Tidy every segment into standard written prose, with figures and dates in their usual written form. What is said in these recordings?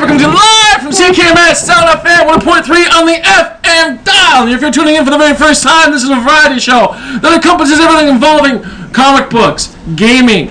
We're coming to you live from CKMS Sound FM 1.3 on the FM dial. If you're tuning in for the very first time, this is a variety show that encompasses everything involving comic books, gaming,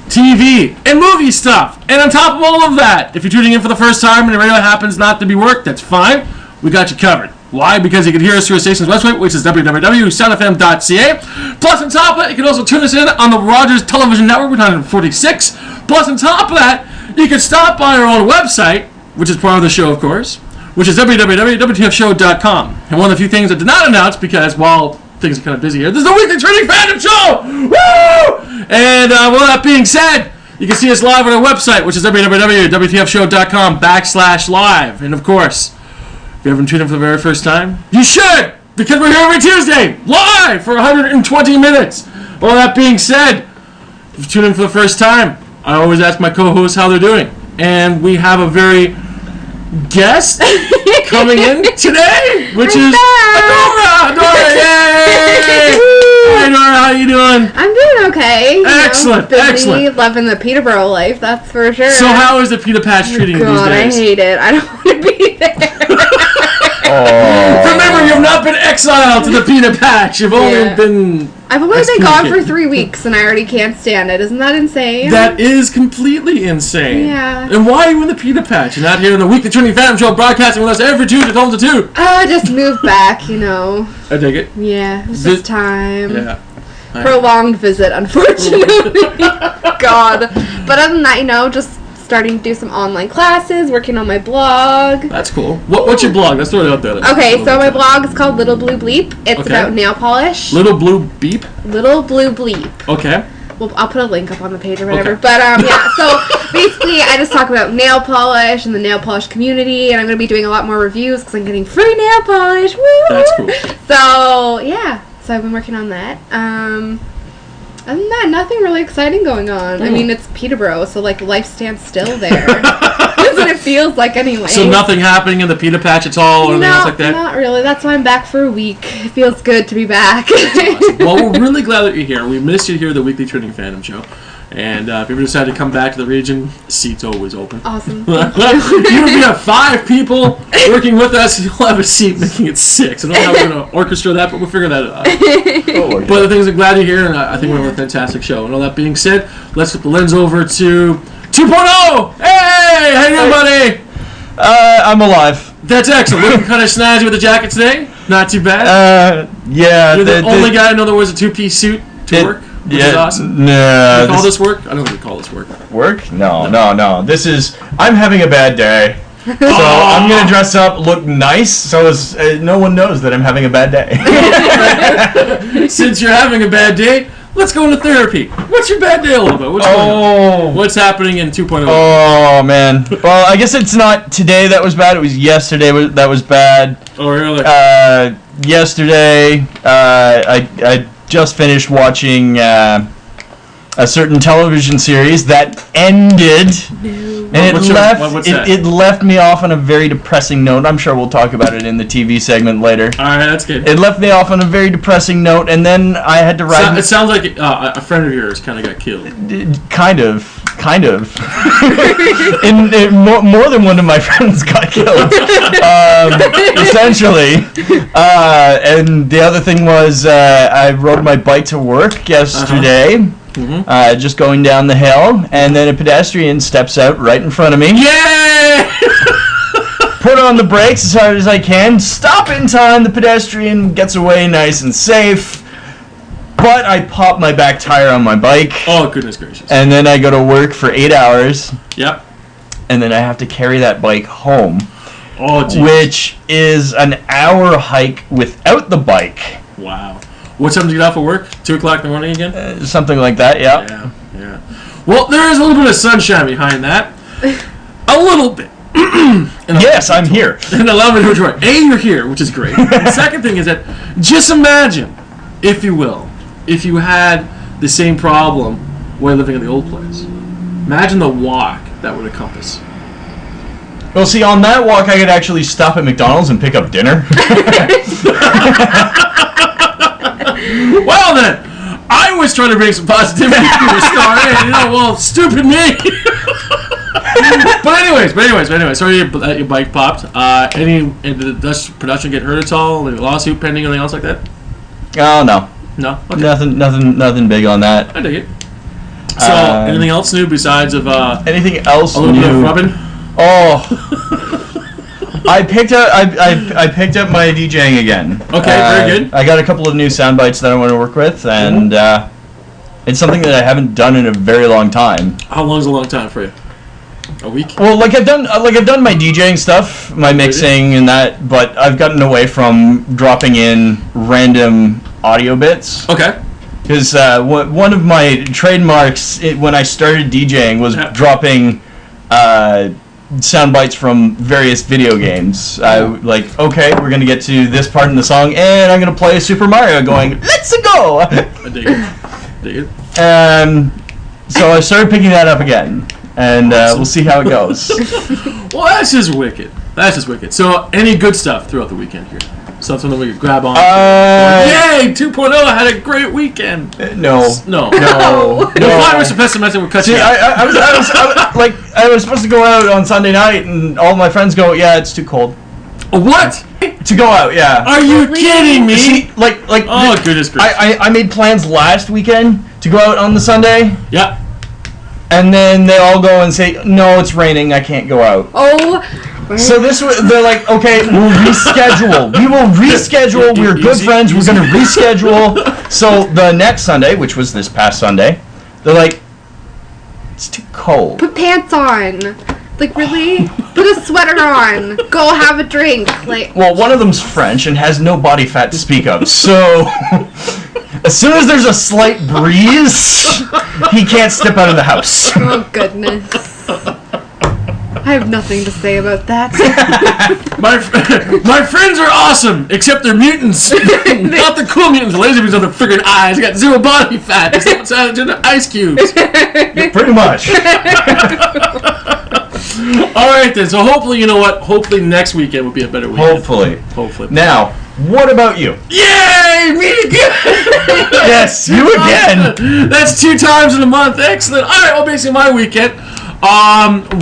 TV, and movie stuff. And on top of all of that, if you're tuning in for the first time and your radio happens not to be worked, that's fine. We got you covered. Why? Because you can hear us through our station's website, which is www.soundfm.ca. Plus, on top of that, you can also tune us in on the Rogers Television Network, 946. Plus, on top of that, you can stop by our own website, which is part of the show, of course, which is www.wtfshow.com. And one of the few things I did not announce, because, well, things are kind of busy here, there's the Weekly Trending Fandom Show! Woo! And, with that being said, you can see us live on our website, which is www.wtfshow.com/live. And, of course, if you haven't tuned in for the very first time, you should! Because we're here every Tuesday, live for 120 minutes. Well, that being said, if you tune in for the first time, I always ask my co-hosts how they're doing. And we have a very guest coming in today, which is Adora! Adora, yay! Hi, Adora, how you doing? I'm doing okay. Excellent, busy, excellent. Loving the Peterborough life, that's for sure. So how is the Pita Patch treating you these days? I hate it. I don't want to be there. Remember, you've not been exiled to the Pita Patch. You've only been... I've only been gone for 3 weeks, and I already can't stand it. Isn't that insane? That is completely insane. Yeah. And why are you in the Pita Patch? You're not here in the Weekly Trending Fandom Show broadcasting with us every Tuesday, 12 to 2. I just moved back, you know. I dig it. Yeah, it's just time. Yeah. Prolonged visit, unfortunately. God. But other than that, you know, just starting to do some online classes, working on my blog. That's cool. What's your blog? Let's throw it out there. Okay, so my blog is called Little Blue Bleep. It's about nail polish. Little Blue Beep? Little Blue Bleep. Okay. Well, I'll put a link up on the page or whatever. Okay. But, yeah, so basically I just talk about nail polish and the nail polish community, and I'm going to be doing a lot more reviews because I'm getting free nail polish. Woo! That's cool. So, yeah. So I've been working on that. Other than that, nothing really exciting going on. I mean, it's Peterborough, so, like, life stands still there. That's what it feels like anyway. So nothing happening in the Pita Patch at all or anything else like that? Not really. That's why I'm back for a week. It feels good to be back. Awesome. Well, we're really glad that you're here. We missed you here at the Weekly Trending Fandom Show. And if you ever decide to come back to the region, the seat's always open. Awesome. Even if we have 5 people working with us, you'll have a seat making it 6. I don't know how we're going to orchestrate that, but we'll figure that out. But the thing is, I'm glad you're here, and I think we have a fantastic show. And all that being said, let's flip the lens over to 2.0! Hey! How you doing, buddy? I'm alive. That's excellent. Looking kind of snazzy with the jacket today. Not too bad. Yeah. You're the only guy I know that wears a 2-piece suit to work. Which is awesome. No. Do you call this work? I don't think we call this work. Work? No. This is... I'm having a bad day. So I'm going to dress up, look nice, so as no one knows that I'm having a bad day. Since you're having a bad day, let's go into therapy. What's your bad day a little bit? What's happening in 2.0? Oh, man. Well, I guess it's not today that was bad. It was yesterday that was bad. Oh, really? Yesterday, I just finished watching a certain television series that ended, and it left me off on a very depressing note. I'm sure we'll talk about it in the TV segment later. All right, that's good. It left me off on a very depressing note, and then I had to ride... It sounds like a friend of yours kind of got killed. Kind of. More than one of my friends got killed, essentially. And the other thing was I rode my bike to work yesterday, just going down the hill, and then a pedestrian steps out right in front of me. Yeah! Put on the brakes as hard as I can, stop in time, the pedestrian gets away nice and safe. But I popped my back tire on my bike. Oh, goodness gracious. And then I go to work for 8 hours. Yep. And then I have to carry that bike home. Oh, geez. Which is an hour hike without the bike. Wow. What time do you get off of work? 2 o'clock in the morning again? Something like that, yeah. Yeah. Well, there is a little bit of sunshine behind that. A little bit. Yes, I'm here. And allow me to enjoy it. A, you're here, which is great. And the second thing is that, just imagine, if you will, if you had the same problem when living in the old place. Imagine the walk that would encompass. Well, see, on that walk, I could actually stop at McDonald's and pick up dinner. Well, then, I was trying to bring some positivity to the star, and, well, stupid me. But anyways, sorry that your bike popped. Did the Dutch production get hurt at all? Any lawsuit pending, anything else like that? Oh, no. No? Okay. Nothing big on that. I dig it. So, anything else new besides of anything else a little new? bit of rubbing? Oh, I picked up my DJing again. Okay, very good. I got a couple of new sound bites that I want to work with, and it's something that I haven't done in a very long time. How long is a long time for you? A week? Well, I've done my DJing stuff, my mixing and that, but I've gotten away from dropping in random audio bits. Okay. Because one of my trademarks when I started DJing was dropping sound bites from various video games. Okay, we're going to get to this part in the song, and I'm going to play Super Mario going, let's go! I dig it. So I started picking that up again, and we'll see how it goes. Well, that's just wicked. So, any good stuff throughout the weekend here? Something that we could grab on. Yay! 2.0 had a great weekend. No. Why was so pessimistic? We're cutting. I was supposed to go out on Sunday night, and all my friends go, "Yeah, it's too cold." What? To go out, yeah. Are you kidding me? See, oh, goodness gracious. I made plans last weekend to go out on the Sunday. Yeah. And then they all go and say, "No, it's raining. I can't go out." Oh. So they're like, okay, we'll reschedule. We will reschedule. We're good friends. We're going to reschedule. So the next Sunday, which was this past Sunday, they're like, it's too cold. Put pants on. Like, really? Put a sweater on. Go have a drink. Well, one of them's French and has no body fat to speak of. So as soon as there's a slight breeze, he can't step out of the house. Oh, goodness. I have nothing to say about that. my friends are awesome, except they're mutants. Not the cool mutants. The lazy mutants have their friggin' eyes. They got zero body fat. Except inside of ice cubes. Yeah, pretty much. All right, then. So hopefully, you know what? Hopefully next weekend will be a better weekend. Hopefully. Now, what about you? Yay! Me again! Yes, you again. That's 2 times in a month. Excellent. All right, well, basically my weekend.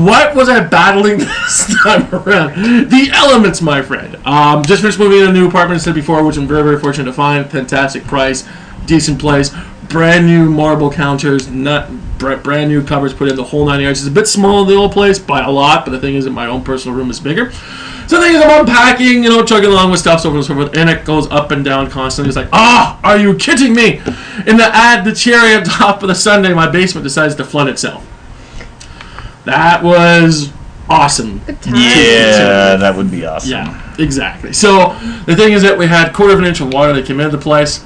What was I battling this time around? The elements, my friend. Just finished moving in a new apartment, as I said before, which I'm very, very fortunate to find. Fantastic price, decent place, brand new marble counters, brand new covers put in, the whole 9 yards. It's a bit smaller than the old place by a lot, but the thing is that my own personal room is bigger. So the thing is, I'm unpacking, chugging along with stuff, so on and so forth, and it goes up and down constantly. It's like, are you kidding me? And to add the cherry on top of the Sunday, my basement decides to flood itself. That was awesome. Yeah, that would be awesome. Yeah, exactly. So the thing is that we had 1/4 inch of water that came into the place.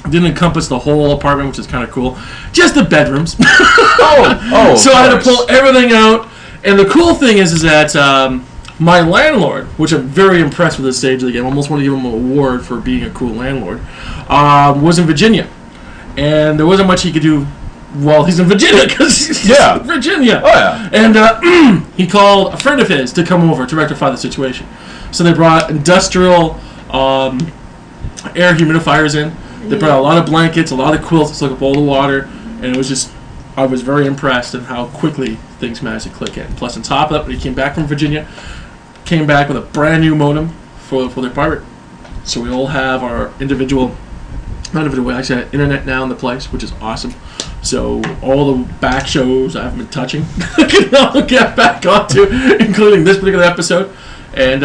It didn't encompass the whole apartment, which is kind of cool. Just the bedrooms. So I had to pull everything out. And the cool thing is that my landlord, which I'm very impressed with this stage of the game, I almost want to give him an award for being a cool landlord, was in Virginia. And there wasn't much he could do while he's in Virginia, because he's in Virginia. Oh, yeah. And he called a friend of his to come over to rectify the situation. So they brought industrial air humidifiers in. They brought a lot of blankets, a lot of quilts to soak up all the water, and it was just, I was very impressed at how quickly things managed to click in. Plus, on top of that, when he came back from Virginia, came back with a brand new modem for the apartment. So we all have our individual, we actually have internet now in the place, which is awesome. So all the back shows I haven't been touching, I can now get back onto, including this particular episode. And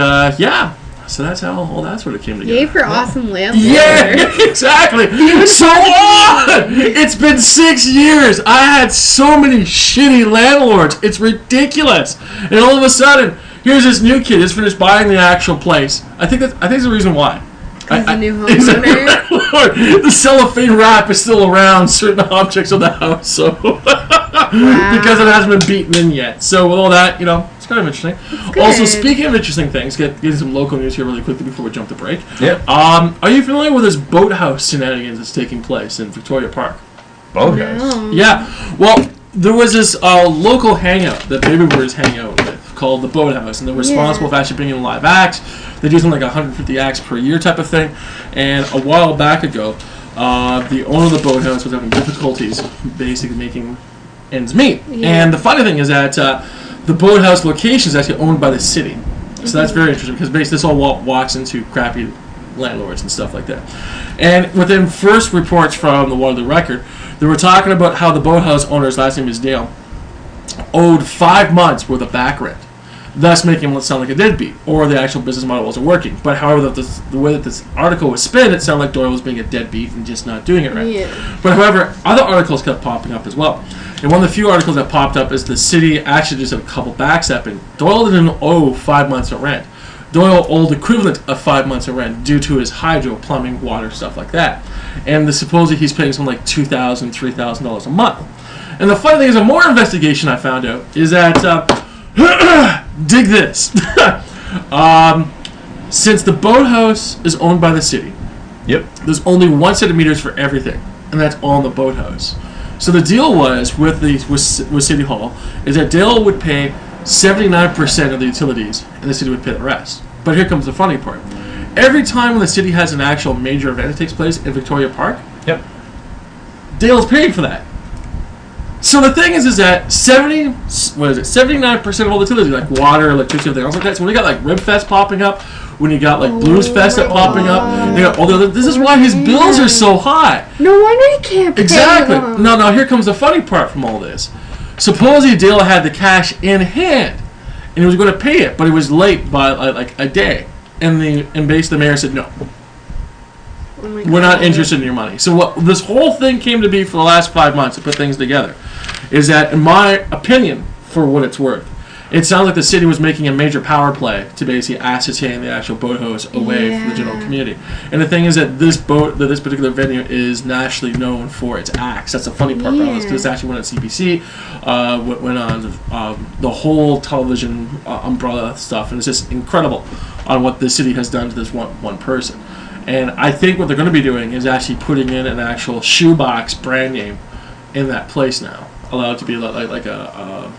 so that's how all that sort of came together. Yay for awesome landlord. Yeah, exactly. So on! It's been 6 years. I had so many shitty landlords. It's ridiculous. And all of a sudden, here's this new kid who's finished buying the actual place. I think that's the reason why. He's a new homeowner. The cellophane wrap is still around certain objects of the house, so because it hasn't been beaten in yet. So with all that, it's kind of interesting. Also, speaking of interesting things, getting some local news here really quickly before we jump to break. Yeah. Are you familiar with this boathouse shenanigans that's taking place in Victoria Park? Boathouse? No. Yeah. Well, there was this local hangout that baby boomers hang out with called the Boathouse, and they're responsible for actually bringing in live acts. They do something like 150 acts per year type of thing. And a while back ago, the owner of the Boathouse was having difficulties basically making ends meet. Yeah. And the funny thing is that the boathouse location is actually owned by the city. So that's very interesting because basically this all walks into crappy landlords and stuff like that. And within first reports from the Waterloo Record, they were talking about how the boathouse owner's last name is Dale, owed 5 months worth of back rent, thus making him sound like a deadbeat, or the actual business model wasn't working. But however, the way that this article was spun, it sounded like Doyle was being a deadbeat and just not doing it right. Yeah. But however, other articles kept popping up as well. And one of the few articles that popped up is the city actually just had a couple backs up, and Doyle didn't owe 5 months of rent. Doyle owed equivalent of 5 months of rent due to his hydro, plumbing, water, stuff like that. And supposedly he's paying something like $2,000, $3,000 a month. And the funny thing is, a more investigation I found out is that, dig this, since the boathouse is owned by the city, yep, there's only one set of meters for everything, and that's all in the boathouse. So the deal was with City Hall is that Dale would pay 79% of the utilities, and the city would pay the rest. But here comes the funny part. Every time when the city has an actual major event that takes place in Victoria Park, yep, Dale's paying for that. So the thing is that 79% of all the utilities, like water, electricity, everything else like that. So when you got like Rib Fest popping up, when you got like Blues Fest popping up, you got all the other, this is why his bills are so high. No wonder he can't pay Exactly. them. Now here comes the funny part from all this. Supposedly Dale had the cash in hand, and he was going to pay it, but he was late by like a day. And basically the mayor said, no, we're not interested in your money. So what this whole thing came to be for the last 5 months to put things together is that, in my opinion, for what it's worth, it sounds like the city was making a major power play to basically ascertain the actual boathouse away from the general community. And the thing is that this particular venue is nationally known for its acts. That's the funny part about this. This actually went on CBC, went on the whole television umbrella stuff, and it's just incredible on what the city has done to this one person. And I think what they're going to be doing is actually putting in an actual shoebox brand name in that place now, allowed to be like a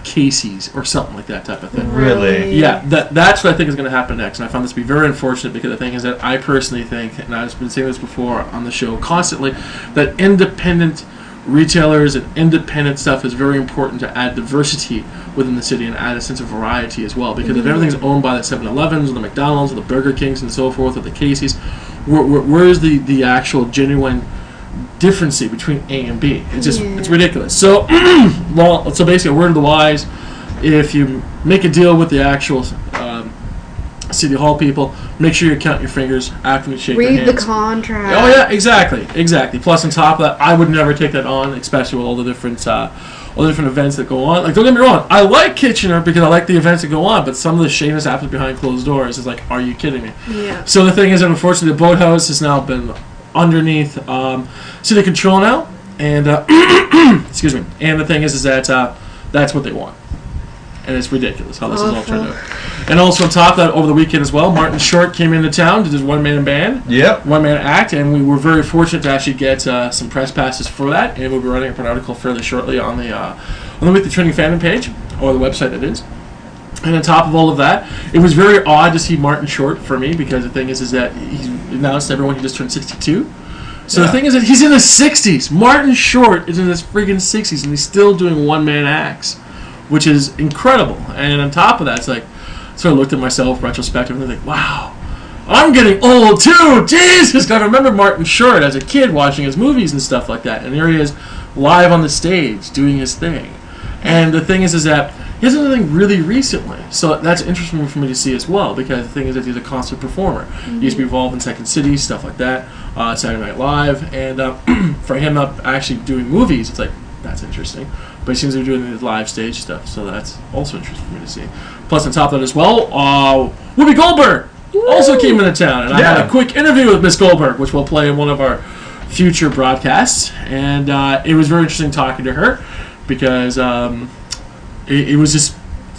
Casey's or something like that type of thing. Really? Yeah, that's what I think is going to happen next. And I found this to be very unfortunate because the thing is that I personally think, and I've been saying this before on the show constantly, that independent retailers and independent stuff is very important to add diversity within the city and add a sense of variety as well. Because if everything's owned by the 7-Elevens or the McDonald's or the Burger Kings and so forth or the Casey's, where's the actual genuine difference between A and B? It's just it's ridiculous. So so basically, a word of the wise: if you make a deal with the actual City Hall people, make sure you count your fingers after you shake their hands. Read the contract. Oh yeah, exactly. Plus, on top of that, I would never take that on, especially with all the different events that go on. Like, don't get me wrong, I like Kitchener because I like the events that go on, but some of the shameless happens behind closed doors. It's like, are you kidding me? Yeah. So the thing is that unfortunately, the boathouse has now been underneath city control now, and excuse me. And the thing is that that's what they want, and it's ridiculous how this has all turned out. And also on top of that, over the weekend as well, Martin Short came into town, did his one-man band, one-man act, and we were very fortunate to actually get some press passes for that, and we'll be writing up an article fairly shortly on the Weekly Trending fandom page, or the website it is. And on top of all of that, it was very odd to see Martin Short for me, because the thing is that he's announced to everyone he just turned 62. So the thing is that he's in his 60s. Martin Short is in his friggin' 60s, and he's still doing one-man acts, which is incredible. And on top of that, it's like, so I looked at myself retrospective and I think, wow, I'm getting old too. Jesus, I remember Martin Short as a kid watching his movies and stuff like that, and here he is live on the stage doing his thing. And the thing is that he hasn't done anything really recently, so that's interesting for me to see as well, because the thing is that he's a constant performer. He used to be involved in Second City, stuff like that, Saturday Night Live, and for him up actually doing movies, it's like, that's interesting. But he seems to be doing his live stage stuff, so that's also interesting for me to see. Plus, on top of that as well, Whoopi Goldberg also came into town, and I had a quick interview with Miss Goldberg, which we'll play in one of our future broadcasts, and it was very interesting talking to her, because it was just,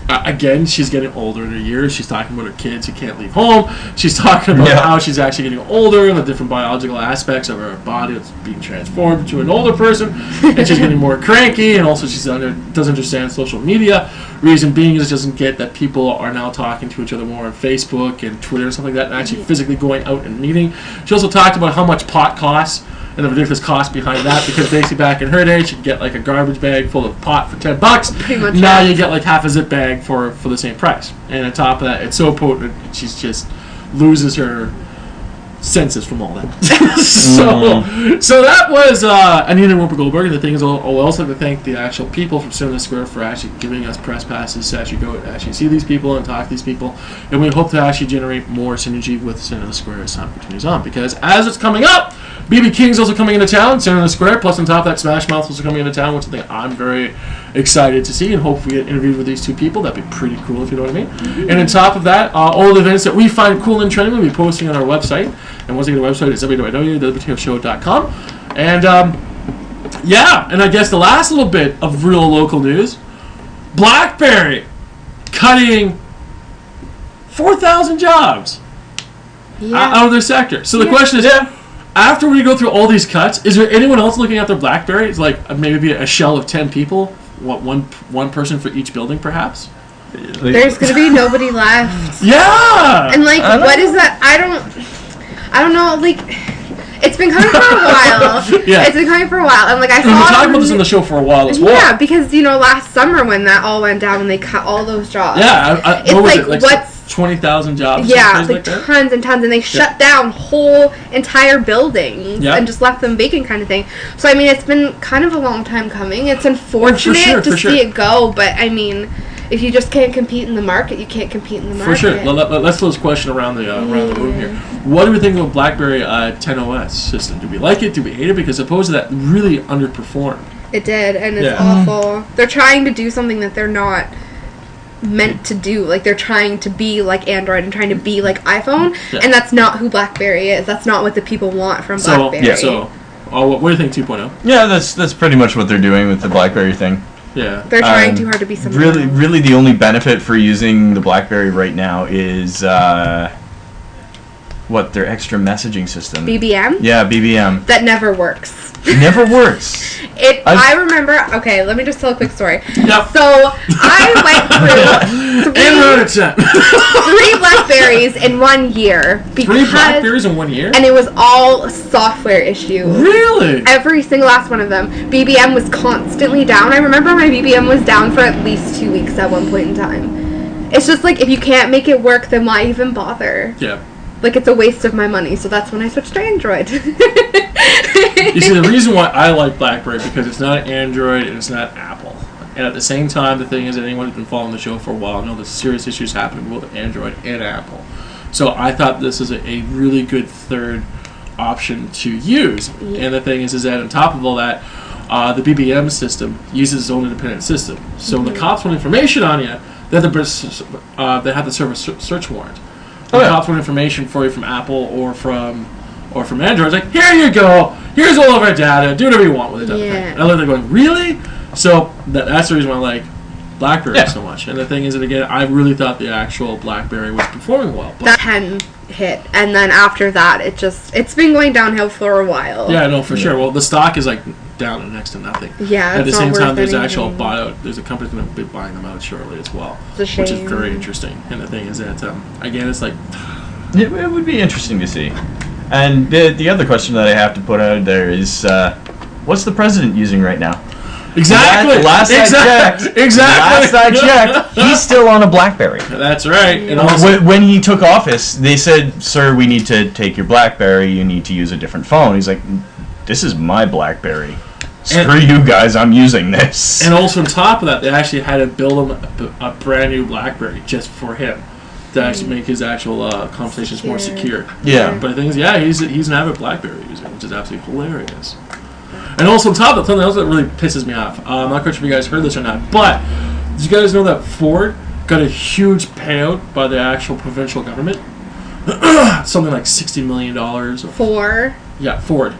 again, she's getting older in her years. She's talking about her kids who can't leave home. She's talking about how she's actually getting older and the different biological aspects of her body that's being transformed into an older person. And she's getting more cranky, and also she doesn't understand social media. Reason being is she doesn't get that people are now talking to each other more on Facebook and Twitter and stuff like that, and actually physically going out and meeting. She also talked about how much pot costs and the ridiculous cost behind that, because basically back in her day, she'd get like a garbage bag full of pot for $10. Pretty much. Now you get like half a zip bag for the same price. And on top of that, it's so potent, she's just loses her senses from all that. so that was Anita Whooper Goldberg. And the thing is, I'll also like to thank the actual people from Cinema Square for actually giving us press passes to actually go and actually see these people and talk to these people. And we hope to actually generate more synergy with Cinema Square as time continues on. Because as it's coming up, BB King's also coming into town, Cinema Square, plus on top of that, Smash Mouth's also coming into town, which I think I'm very excited to see, and hopefully get interviewed with these two people. That'd be pretty cool, if you know what I mean. And on top of that, all the events that we find cool and trending, we'll be posting on our website. And once again, the website is www.thebtelshow.com. And, yeah, and I guess the last little bit of real local news, BlackBerry cutting 4,000 jobs out of their sector. So the question is, after we go through all these cuts, is there anyone else looking at their BlackBerry? It's like maybe a shell of 10 people, one person for each building, perhaps? There's going to be nobody left. Yeah! And, like, what is that? I don't know, like, it's been coming for a while. Yeah. It's been coming for a while. And, like, I We've been talking about this on the show for a while as well. Yeah, because, you know, last summer when that all went down and they cut all those jobs. Yeah. It's what was like, it? Like what's... 20,000 jobs? Yeah, like tons and tons. And they shut down whole entire buildings and just left them vacant kind of thing. So, I mean, it's been kind of a long time coming. It's unfortunate to see it go, but, I mean... If you just can't compete in the market, you can't compete in the market. For sure. Let's throw this question around the room here. What do we think of the BlackBerry 10 OS system? Do we like it? Do we hate it? Because supposedly that really underperformed. It did, and it's awful. They're trying to do something that they're not meant to do. Like, they're trying to be like Android and trying to be like iPhone, and that's not who BlackBerry is. That's not what the people want from BlackBerry. Yeah. So, what do you think 2.0? Yeah, that's pretty much what they're doing with the BlackBerry thing. Yeah. They're trying too hard to be something Really the only benefit for using the BlackBerry right now is their extra messaging system. BBM? Yeah, BBM. That never works. It never works. I remember, okay, let me just tell a quick story. Yep. So, I went through three BlackBerries in 1 year. Three BlackBerries in 1 year? And it was all software issues. Really? Every single last one of them. BBM was constantly down. I remember my BBM was down for at least 2 weeks at one point in time. It's just like, if you can't make it work, then why even bother? Yeah. Like, it's a waste of my money, so that's when I switched to Android. You see, the reason why I like BlackBerry, because it's not Android and it's not Apple. And at the same time, the thing is that anyone who's been following the show for a while knows there's serious issues happening with Android and Apple. So I thought this is a really good third option to use. Yeah. And the thing is that on top of all that, the BBM system uses its own independent system. So when the cops want information on you, they have to serve a search warrant. The cops want information for you from Apple or from Android. It's like, here you go. Here's all of our data. Do whatever you want with it. Yeah. And I love it going, really? So that's the reason why I like BlackBerry so much. And the thing is that, again, I really thought the actual BlackBerry was performing well. That 10 hit, and then after that, it's been going downhill for a while. Yeah, no, for sure. Well, the stock is like down to next to nothing. Yeah, at the same time, there's anything. There's a company going to be buying them out shortly as well, it's a shame. Which is very interesting. And the thing is that, again, it's like it would be interesting to see. And the other question that I have to put out there is, what's the president using right now? Exactly. Last I checked, he's still on a BlackBerry. That's right. Yeah. And also, when he took office, they said, "Sir, we need to take your BlackBerry. You need to use a different phone." He's like, "This is my BlackBerry. Screw you guys. I'm using this." And also on top of that, they actually had to build him a brand new BlackBerry just for him to actually make his actual conversations more secure. Yeah. But the thing is, he's an avid BlackBerry user, which is absolutely hilarious. And also on top of that, something else that really pisses me off. I'm not quite sure if you guys heard this or not, but did you guys know that Ford got a huge payout by the actual provincial government? Something like $60 million. For? Yeah, Ford.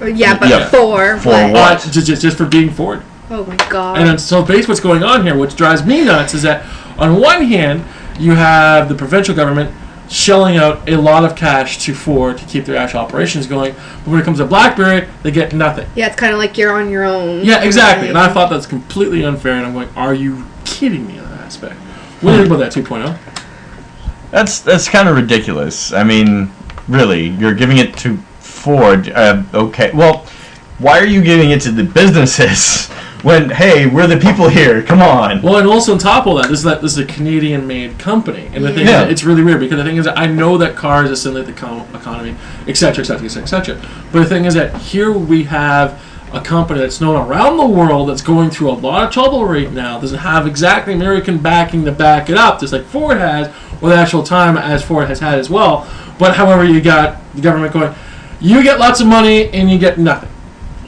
Yeah, but for what? Just for being Ford. Oh my god. And then, so basically what's going on here, which drives me nuts, is that on one hand, you have the provincial government shelling out a lot of cash to Ford to keep their actual operations going, but when it comes to BlackBerry, they get nothing. Yeah, it's kind of like you're on your own. Yeah, exactly. And I thought that's completely unfair, and I'm going, are you kidding me on that aspect? What do you think about that 2.0? That's kind of ridiculous. I mean, really, you're giving it to Ford. Okay, well, why are you giving it to the businesses when, hey, we're the people here? Come on. Well, and also on top of that, this is a Canadian-made company, and the thing is, it's really weird because the thing is that I know that cars assimilate the economy, etc., etc., etc. But the thing is that here we have a company that's known around the world that's going through a lot of trouble right now, doesn't have exactly American backing to back it up, just like Ford has, or the actual time as Ford has had as well. But however, you got the government going, you get lots of money and you get nothing.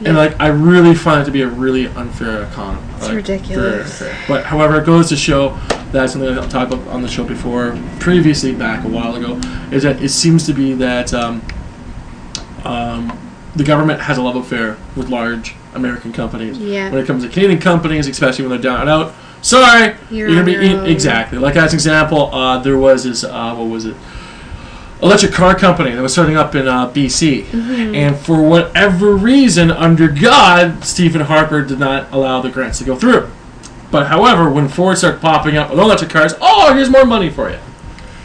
Yeah. And like, I really find it to be a really unfair economy. It's ridiculous. But however, it goes to show that something I've talked about on the show before, previously back a while ago, is that it seems to be that the government has a love affair with large American companies. Yeah. When it comes to Canadian companies, especially when they're down and out, sorry, you're gonna be exactly. Like as an example, there was this what was it? Electric car company that was starting up in BC, and for whatever reason, under God, Stephen Harper did not allow the grants to go through. But however, when Ford started popping up with electric cars, oh, here's more money for you.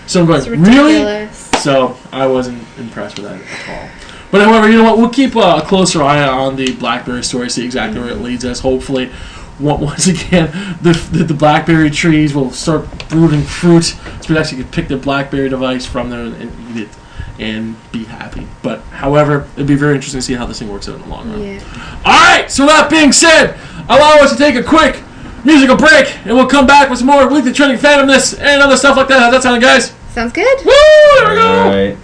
So I'm going, really? So I wasn't impressed with that at all. But however, you know what? We'll keep a closer eye on the BlackBerry story, see exactly where it leads us. Hopefully, once again, the BlackBerry trees will start brooding fruit, so we actually can pick the BlackBerry device from there and eat it and be happy. But however, it'd be very interesting to see how this thing works out in the long run. Yeah. All right. So that being said, allow us to take a quick musical break, and we'll come back with some more weekly trending fandomness and other stuff like that. How's that sound, guys? Sounds good. Woo! There we go. All right.